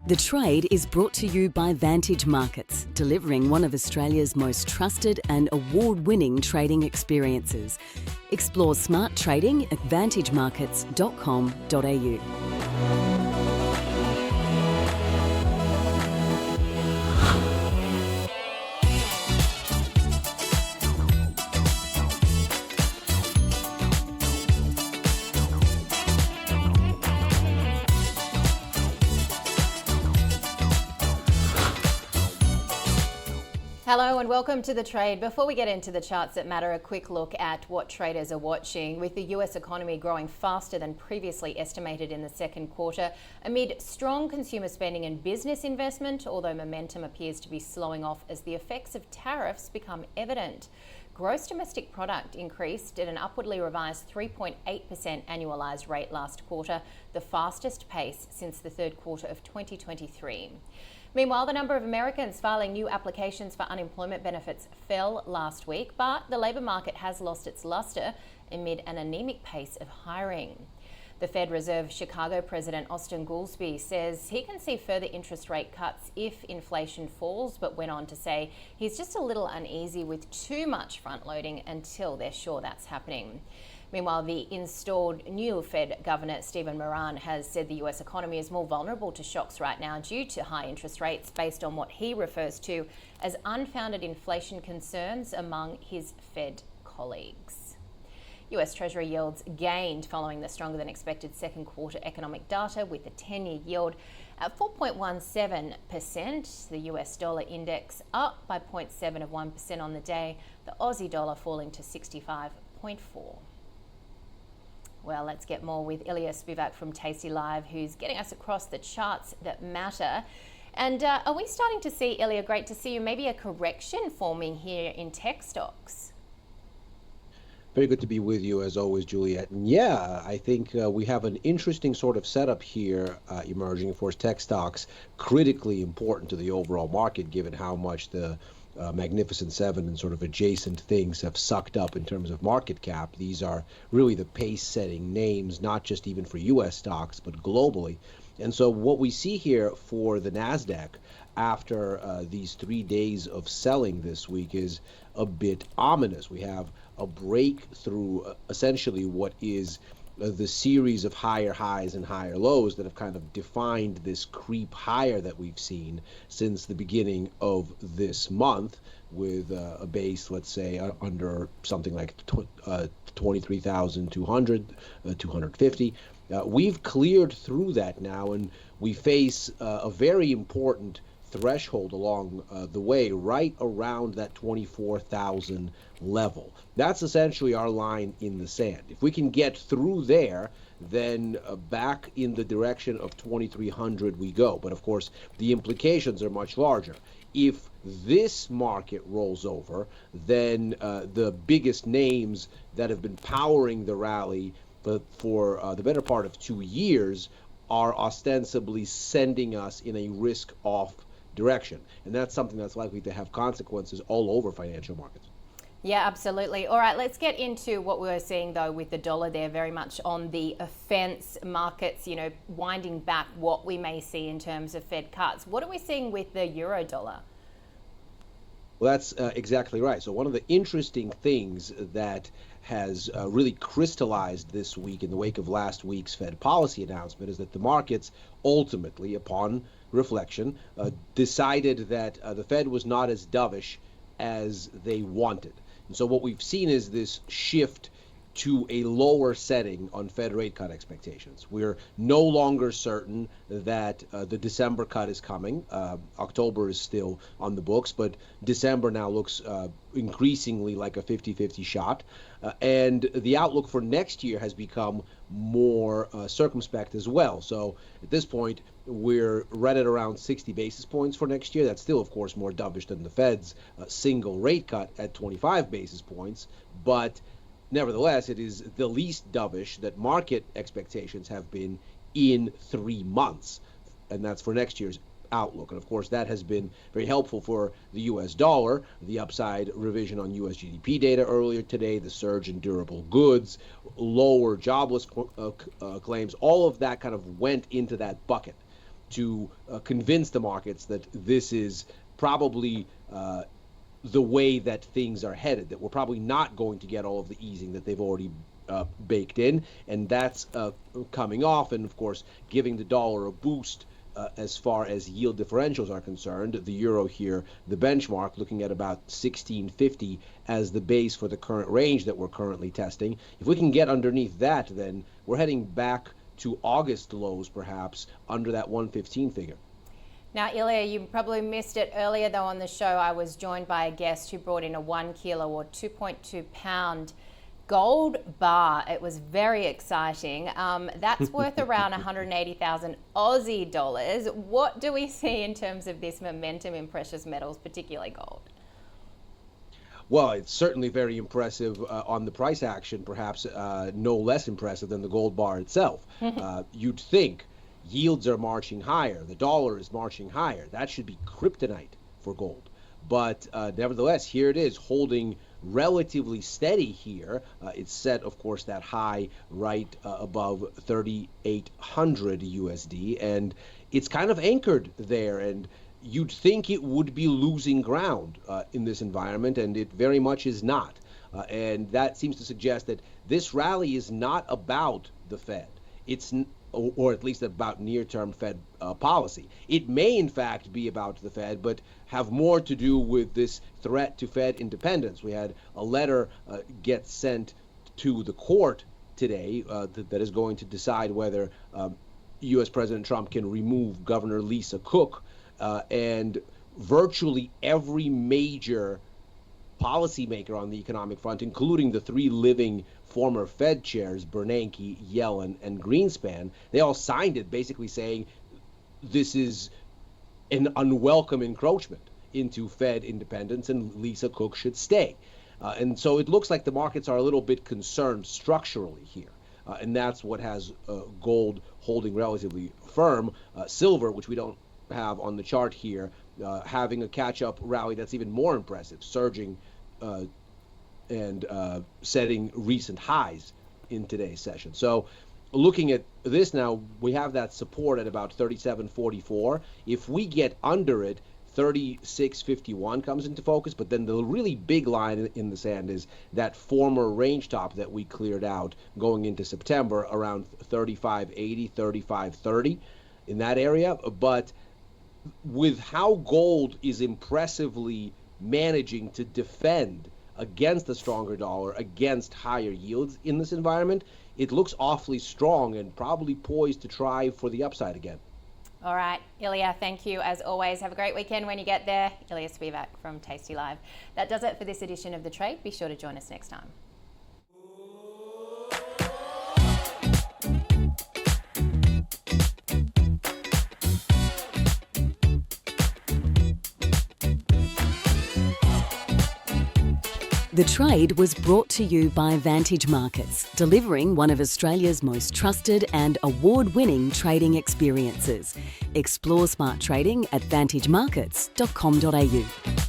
The Trade is brought to you by Vantage Markets, delivering one of Australia's most trusted and award-winning trading experiences. Explore smart trading at vantagemarkets.com.au. Hello and welcome to The Trade. Before we get into the charts that matter, a quick look at what traders are watching. With the US economy growing faster than previously estimated in the second quarter, amid strong consumer spending and business investment, although momentum appears to be slowing off as the effects of tariffs become evident. Gross domestic product increased at an upwardly revised 3.8% annualised rate last quarter, the fastest pace since the third quarter of 2023. Meanwhile, the number of Americans filing new applications for unemployment benefits fell last week, but the labour market has lost its lustre amid an anemic pace of hiring. The Fed Reserve Chicago President Austin Goolsbee says he can see further interest rate cuts if inflation falls, but went on to say he's just a little uneasy with too much front-loading until they're sure that's happening. Meanwhile, the installed new Fed Governor Stephen Moran has said the US economy is more vulnerable to shocks right now due to high interest rates based on what he refers to as unfounded inflation concerns among his Fed colleagues. US Treasury yields gained following the stronger than expected second quarter economic data, with the 10-year yield at 4.17%, the US dollar index up by 0.7% on the day, the Aussie dollar falling to 65.4. Well, let's get more with Ilya Spivak from Tastylive, who's getting us across the charts that matter. And are we starting to see, Ilya, great to see you, maybe a correction forming here in tech stocks? Very good to be with you as always, Juliet. And yeah, I think we have an interesting sort of setup here emerging for tech stocks, critically important to the overall market, given how much the Magnificent Seven and sort of adjacent things have sucked up in terms of market cap. These are really the pace-setting names, not just even for U.S. stocks, but globally. And so what we see here for the Nasdaq after these 3 days of selling this week is a bit ominous. We have a break through essentially what is the series of higher highs and higher lows that have kind of defined this creep higher that we've seen since the beginning of this month, with a base, let's say, under something like 23,200, 250. We've cleared through that now, and we face a very important threshold along the way, right around that 24,000 level. That's essentially our line in the sand. If we can get through there, then back in the direction of 2,300 we go. But of course, the implications are much larger. If this market rolls over, then the biggest names that have been powering the rally for the better part of 2 years are ostensibly sending us in a risk-off direction. And that's something that's likely to have consequences all over financial markets. Yeah, absolutely. All right, let's get into what we were seeing, though, with the dollar there, very much on the offense. Markets, winding back what we may see in terms of Fed cuts. What are we seeing with the euro dollar? Well, that's exactly right. So one of the interesting things that has really crystallized this week in the wake of last week's Fed policy announcement is that the markets ultimately, upon reflection, decided that the Fed was not as dovish as they wanted. And so what we've seen is this shift to a lower setting on Fed rate cut expectations. We're no longer certain that the December cut is coming. October is still on the books, but December now looks increasingly like a 50-50 shot. And the outlook for next year has become more circumspect as well. So at this point, we're right at around 60 basis points for next year. That's still, of course, more dovish than the Fed's single rate cut at 25 basis points. But nevertheless, it is the least dovish that market expectations have been in 3 months. And that's for next year's outlook. And of course, that has been very helpful for the US dollar. The upside revision on US GDP data earlier today, the surge in durable goods, lower jobless claims, all of that kind of went into that bucket. to convince the markets that this is probably the way that things are headed, that we're probably not going to get all of the easing that they've already baked in, and that's coming off, and of course giving the dollar a boost as far as yield differentials are concerned. The euro here, the benchmark, looking at about 1650 as the base for the current range that we're currently testing. If we can get underneath that, then we're heading back to August lows, perhaps under that 115 figure. Now, Ilya, you probably missed it earlier, though, on the show. I was joined by a guest who brought in a 1 kilo or 2.2 pound gold bar. It was very exciting. That's worth around 180,000 Aussie dollars. What do we see in terms of this momentum in precious metals, particularly gold? Well, it's certainly very impressive on the price action, perhaps no less impressive than the gold bar itself. You'd think yields are marching higher, the dollar is marching higher. That should be kryptonite for gold. But nevertheless, here it is, holding relatively steady here. It's set, of course, that high right above 3,800 USD, and it's kind of anchored there. And you'd think it would be losing ground in this environment, and it very much is not. And that seems to suggest that this rally is not about the Fed. Or at least about near-term Fed policy. It may, in fact, be about the Fed, but have more to do with this threat to Fed independence. We had a letter get sent to the court today that is going to decide whether U.S. President Trump can remove Governor Lisa Cook, and virtually every major policymaker on the economic front, including the three living former Fed chairs, Bernanke, Yellen, and Greenspan, they all signed it, basically saying this is an unwelcome encroachment into Fed independence and Lisa Cook should stay. And so it looks like the markets are a little bit concerned structurally here. And that's what has gold holding relatively firm. Silver, which we don't have on the chart here, having a catch-up rally that's even more impressive, surging and setting recent highs in today's session. So looking at this now, we have that support at about 37.44. If we get under it, 36.51 comes into focus, but then the really big line in the sand is that former range top that we cleared out going into September around 35.80, 35.30 in that area. But with how gold is impressively managing to defend against the stronger dollar, against higher yields in this environment, it looks awfully strong and probably poised to try for the upside again. All right, Ilya, thank you as always. Have a great weekend when you get there. Ilya Spivak from Tastylive. That does it for this edition of The Trade. Be sure to join us next time. The Trade was brought to you by Vantage Markets, delivering one of Australia's most trusted and award-winning trading experiences. Explore smart trading at vantagemarkets.com.au.